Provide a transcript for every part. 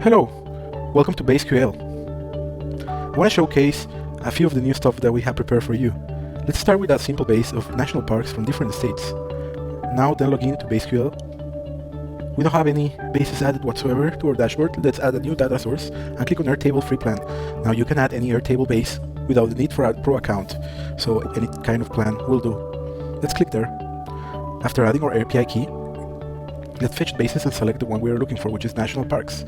Hello, welcome to BaseQL. I want to showcase a few of the new stuff that we have prepared for you. Let's start with a simple base of national parks from different states. Now then log in to BaseQL. We don't have any bases added whatsoever to our dashboard. Let's add a new data source and click on Airtable free plan. Now you can add any Airtable base without the need for a pro account, so any kind of plan will do. Let's click there. After adding our API key, let's fetch bases and select the one we are looking for, which is national parks.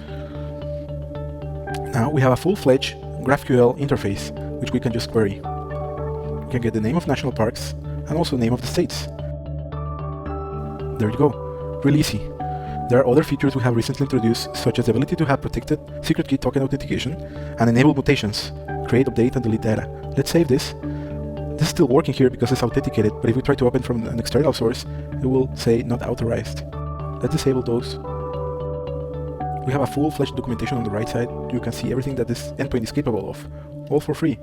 Now we have a full-fledged GraphQL interface, which we can just query. We can get the name of national parks and also the name of the states. There you go, really easy. There are other features we have recently introduced, such as the ability to have protected secret key token authentication and enable mutations, create, update, and delete data. Let's save this. This is still working here because it's authenticated, but if we try to open from an external source, it will say not authorized. Let's disable those. We have a full-fledged documentation on the right side. You can see everything that this endpoint is capable of, all for free.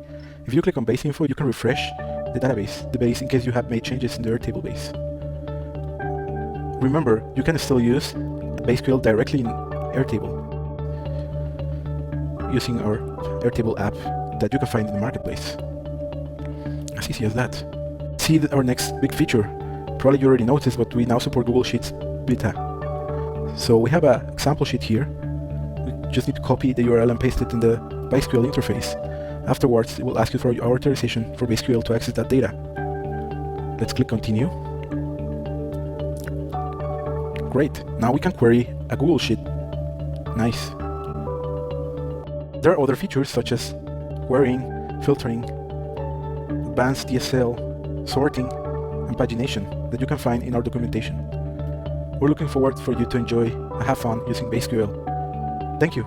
If you click on base info, you can refresh the database, the base, in case you have made changes in the Airtable base. Remember, you can still use BaseQL directly in Airtable using our Airtable app that you can find in the marketplace. As easy as that. See our next big feature. Probably you already noticed, but we now support Google Sheets beta. So we have an example sheet here. We just need to copy the URL and paste it in the BaseQL interface. Afterwards, it will ask you for your authorization for BaseQL to access that data. Let's click continue. Great, now we can query a Google Sheet. Nice. There are other features such as querying, filtering, advanced DSL, sorting, and pagination that you can find in our documentation. We're looking forward for you to enjoy and have fun using BaseQL. Thank you.